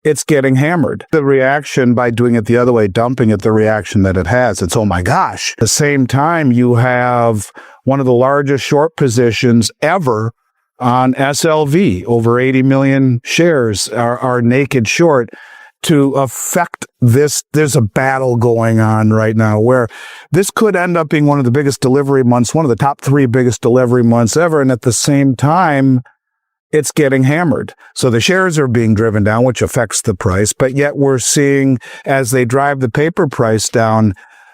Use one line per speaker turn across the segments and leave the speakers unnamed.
it's getting hammered. The reaction by doing it the other way, dumping it, the reaction that it has, it's, oh my gosh. At the same time, you have one of the largest short positions ever on SLV. Over 80 million shares are naked short. To affect this, there's a battle going on right now where this could end up being one of the biggest delivery months, one of the top 3 biggest delivery months ever. And at the same time, it's getting hammered. So the shares are being driven down, which affects the price. But yet we're seeing, as they drive the paper price down,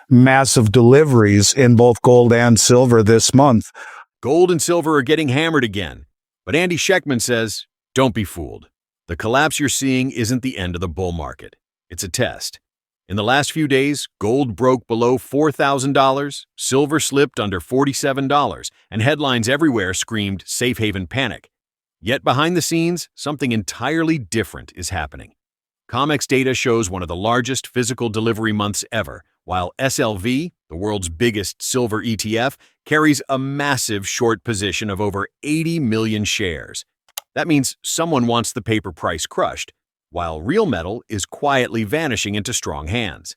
massive deliveries in both gold and silver this month.
Gold and silver are getting hammered again. But Andy Schectman says, don't be fooled. The collapse you're seeing isn't the end of the bull market. It's a test. In the last few days, gold broke below $4,000, silver slipped under $47, and headlines everywhere screamed safe haven panic. Yet behind the scenes, something entirely different is happening. COMEX data shows one of the largest physical delivery months ever, while SLV, the world's biggest silver ETF, carries a massive short position of over 80 million shares. That means someone wants the paper price crushed, while real metal is quietly vanishing into strong hands.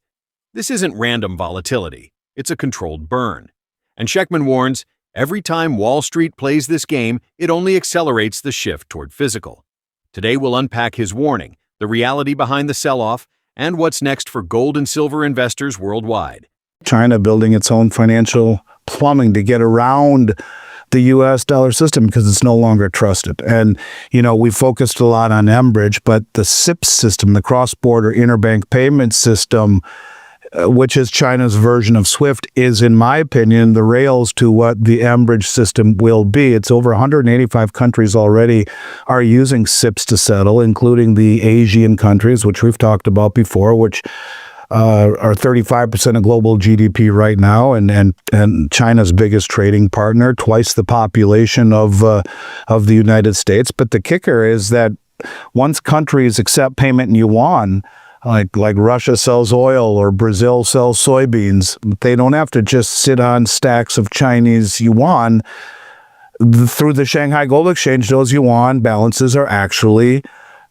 This isn't random volatility, it's a controlled burn. And Schectman warns, every time Wall Street plays this game, it only accelerates the shift toward physical. Today we'll unpack his warning, the reality behind the sell-off, and what's next for gold and silver investors worldwide.
China building its own financial plumbing to get around the U.S. dollar system because it's no longer trusted. And, we focused a lot on Enbridge, but the CIPS system, the cross-border interbank payment system, which is China's version of SWIFT, is, in my opinion, the rails to what the Enbridge system will be. It's over 185 countries already are using CIPS to settle, including the Asian countries, which we've talked about before, which are 35% of global GDP right now, and China's biggest trading partner, twice the population of the United States. But the kicker is that once countries accept payment in yuan, like Russia sells oil or Brazil sells soybeans, they don't have to just sit on stacks of Chinese yuan. Through the Shanghai Gold Exchange, those yuan balances are actually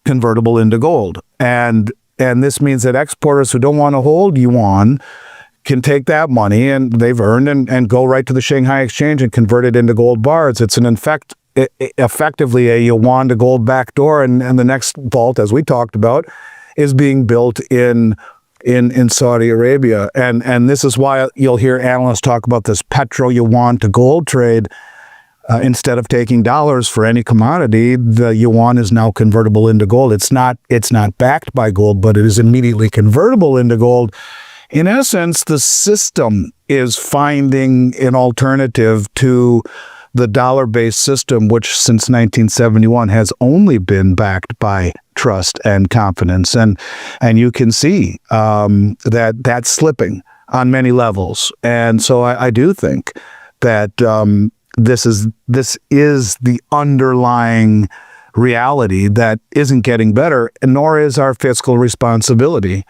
convertible into gold. And this means that exporters who don't want to hold yuan can take that money and they've earned and go right to the Shanghai Exchange and convert it into gold bars. It's effectively a yuan to gold backdoor. And the next vault, as we talked about, is being built in Saudi Arabia. And this is why you'll hear analysts talk about this petro-yuan to gold trade. Instead of taking dollars for any commodity, the yuan is now convertible into gold. It's not backed by gold, but it is immediately convertible into gold. In essence, the system is finding an alternative to the dollar-based system, which since 1971 has only been backed by trust and confidence. And you can see that that's slipping on many levels. And so I do think that this is the underlying reality that isn't getting better, nor is our fiscal responsibility.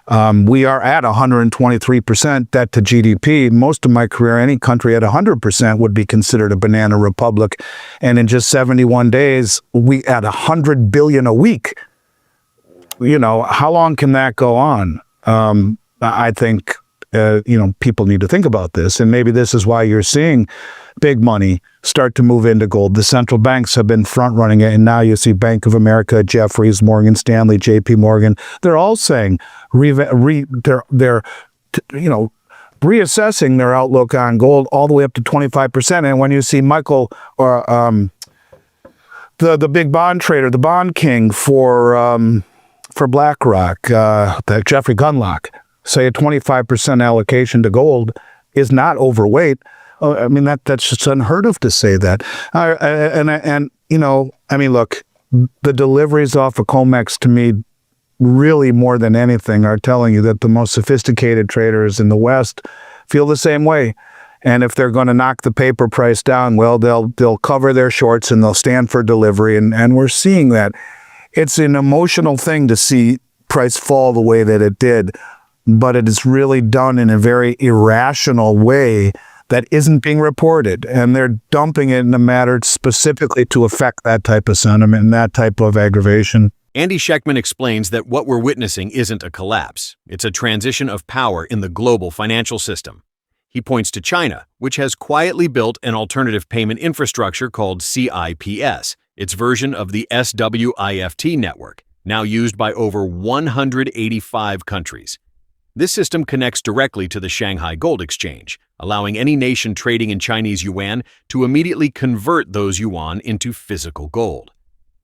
We are at 123% debt to GDP. Most of my career, any country at 100% would be considered a banana republic. And in just 71 days, we at 100 billion a week. How long can that go on? I think, people need to think about this. And maybe this is why you're seeing big money start to move into gold. The central banks have been front running it. And now you see Bank of America, Jefferies, Morgan Stanley, JP Morgan. They're all saying they're reassessing their outlook on gold all the way up to 25%. And when you see Michael or the big bond trader, the bond king for BlackRock, Jeffrey Gundlach, say a 25% allocation to gold is not overweight. I mean, that's just unheard of to say that. Look, the deliveries off of COMEX to me, really more than anything, are telling you that the most sophisticated traders in the West feel the same way. And if they're going to knock the paper price down, well, they'll cover their shorts and they'll stand for delivery. And we're seeing that. It's an emotional thing to see price fall the way that it did, but it is really done in a very irrational way that isn't being reported, and they're dumping it in a matter specifically to affect that type of sentiment and that type of aggravation.
Andy Schectman explains that what we're witnessing isn't a collapse, it's a transition of power in the global financial system. He points to China, which has quietly built an alternative payment infrastructure called CIPS, its version of the SWIFT network, now used by over 185 countries. This system connects directly to the Shanghai Gold Exchange, allowing any nation trading in Chinese yuan to immediately convert those yuan into physical gold.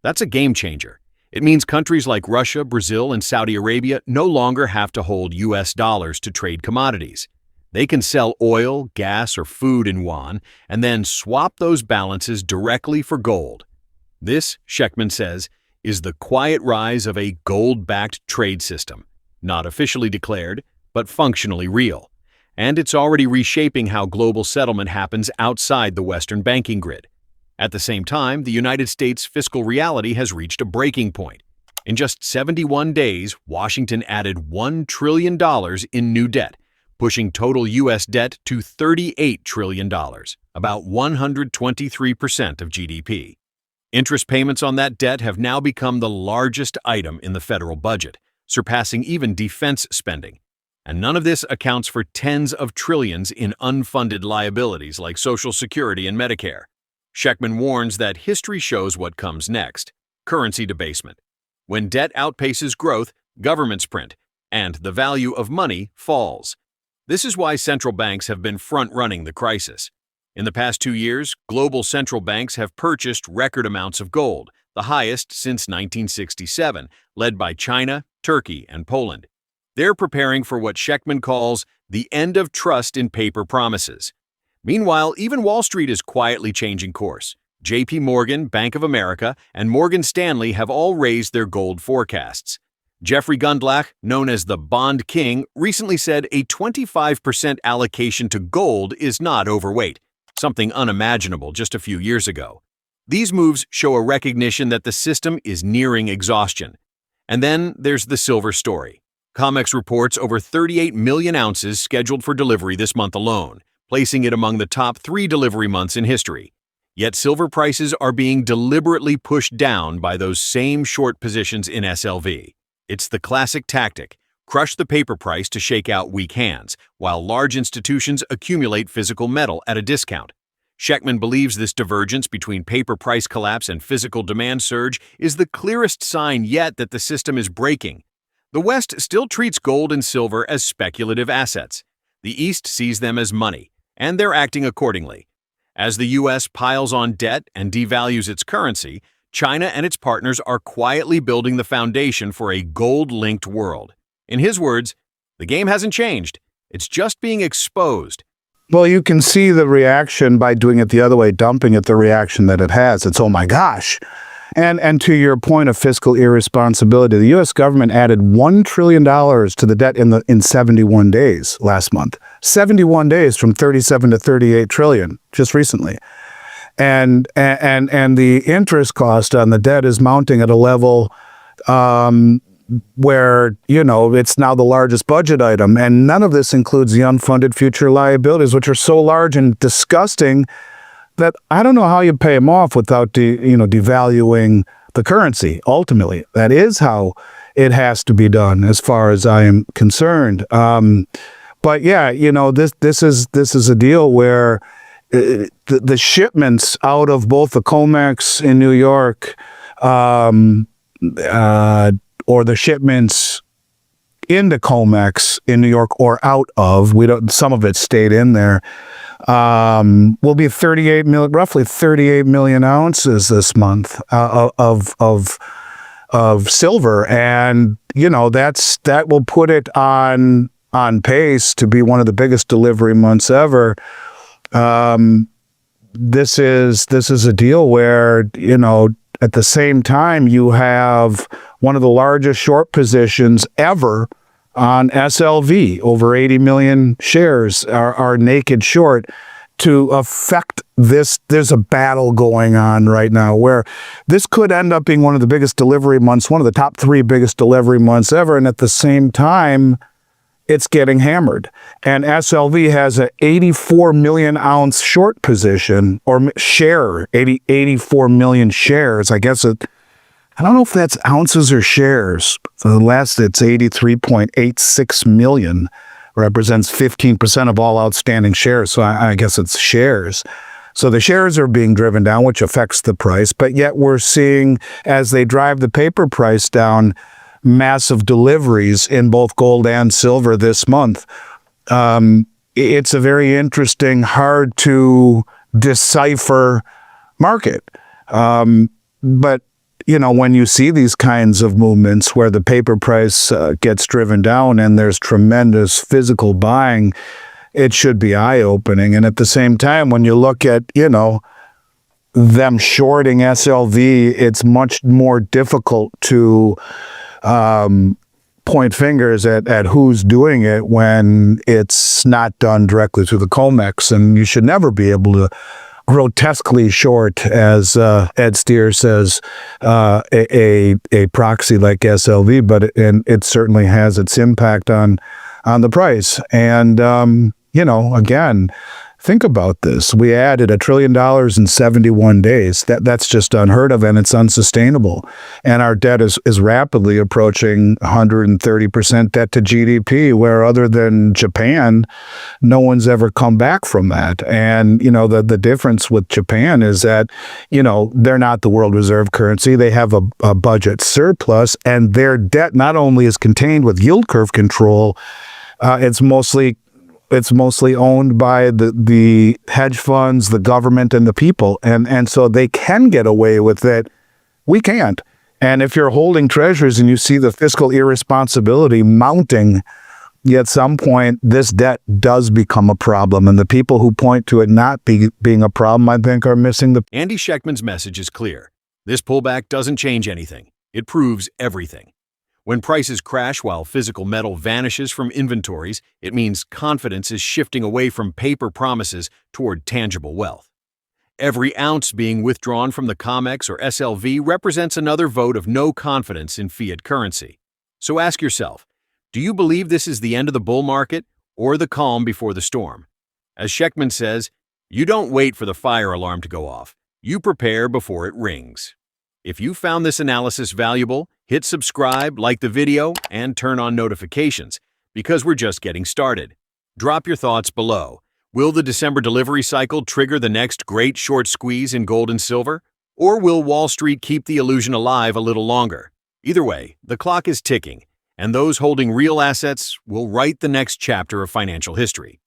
That's a game changer. It means countries like Russia, Brazil, and Saudi Arabia no longer have to hold US dollars to trade commodities. They can sell oil, gas, or food in yuan and then swap those balances directly for gold. This, Schectman says, is the quiet rise of a gold-backed trade system, not officially declared, but functionally real. And it's already reshaping how global settlement happens outside the Western banking grid. At the same time, the United States' fiscal reality has reached a breaking point. In just 71 days, Washington added $1 trillion in new debt, pushing total U.S. debt to $38 trillion, about 123% of GDP. Interest payments on that debt have now become the largest item in the federal budget, surpassing even defense spending. And none of this accounts for tens of trillions in unfunded liabilities like Social Security and Medicare. Schectman warns that history shows what comes next: currency debasement. When debt outpaces growth, governments print, and the value of money falls. This is why central banks have been front-running the crisis. In the past 2 years, global central banks have purchased record amounts of gold, the highest since 1967, led by China, Turkey, and Poland. They're preparing for what Schectman calls the end of trust in paper promises. Meanwhile, even Wall Street is quietly changing course. J.P. Morgan, Bank of America, and Morgan Stanley have all raised their gold forecasts. Jeffrey Gundlach, known as the Bond King, recently said a 25% allocation to gold is not overweight, something unimaginable just a few years ago. These moves show a recognition that the system is nearing exhaustion. And then there's the silver story. COMEX reports over 38 million ounces scheduled for delivery this month alone, placing it among the top 3 delivery months in history. Yet silver prices are being deliberately pushed down by those same short positions in SLV. It's the classic tactic: crush the paper price to shake out weak hands, while large institutions accumulate physical metal at a discount. Schectman believes this divergence between paper price collapse and physical demand surge is the clearest sign yet that the system is breaking. The West still treats gold and silver as speculative assets. The East sees them as money, and they're acting accordingly. As the U.S. piles on debt and devalues its currency, China and its partners are quietly building the foundation for a gold-linked world. In his words, the game hasn't changed. It's just being exposed.
Well, you can see the reaction by doing it the other way, dumping it, the reaction that it has. It's, oh my gosh. And to your point of fiscal irresponsibility, the U.S. government added $1 trillion to the debt in 71 days last month. 71 days from 37 to 38 trillion just recently. And the interest cost on the debt is mounting at a level where, it's now the largest budget item. And none of this includes the unfunded future liabilities, which are so large and disgusting that I don't know how you pay them off without devaluing the currency. Ultimately, that is how it has to be done, as far as I am concerned. But yeah, this is a deal where the shipments out of both the COMEX in New York, or the shipments into COMEX in New York or out of, some of it stayed in there, will be roughly 38 million ounces this month of silver, and that will put it on pace to be one of the biggest delivery months ever. This is a deal where at the same time you have one of the largest short positions ever on SLV. Over 80 million shares are naked short to affect this. There's a battle going on right now where this could end up being one of the biggest delivery months, one of the top 3 biggest delivery months ever. And at the same time, it's getting hammered. And SLV has an 84 million ounce short position or share, 84 million shares. I guess I don't know if that's ounces or shares. For the last, it's 83.86 million, represents 15% of all outstanding shares. So I guess it's shares. So the shares are being driven down, which affects the price. But yet we're seeing, as they drive the paper price down, massive deliveries in both gold and silver this month. It's a very interesting, hard to decipher market. But when you see these kinds of movements where the paper price gets driven down and there's tremendous physical buying, it should be eye-opening. And at the same time, when you look at, them shorting SLV, it's much more difficult to point fingers at who's doing it when it's not done directly through the COMEX. And you should never be able to grotesquely short, as Ed Steer says, a proxy like SLV, but it certainly has its impact on the price. And again, think about this. We added $1 trillion in 71 days. That's just unheard of, and it's unsustainable. And our debt is rapidly approaching 130% debt to GDP, where other than Japan, no one's ever come back from that. And, the difference with Japan is that, they're not the world reserve currency. They have a budget surplus, and their debt not only is contained with yield curve control, it's mostly owned by the hedge funds, the government, and the people. And so they can get away with it. We can't. And if you're holding treasuries and you see the fiscal irresponsibility mounting, at some point, this debt does become a problem. And the people who point to it not being a problem, I think, are missing the...
Andy Schectman's message is clear. This pullback doesn't change anything. It proves everything. When prices crash while physical metal vanishes from inventories, it means confidence is shifting away from paper promises toward tangible wealth. Every ounce being withdrawn from the COMEX or SLV represents another vote of no confidence in fiat currency. So ask yourself, do you believe this is the end of the bull market or the calm before the storm? As Schectman says, you don't wait for the fire alarm to go off. You prepare before it rings. If you found this analysis valuable, hit subscribe, like the video, and turn on notifications, because we're just getting started. Drop your thoughts below. Will the December delivery cycle trigger the next great short squeeze in gold and silver? Or will Wall Street keep the illusion alive a little longer? Either way, the clock is ticking, and those holding real assets will write the next chapter of financial history.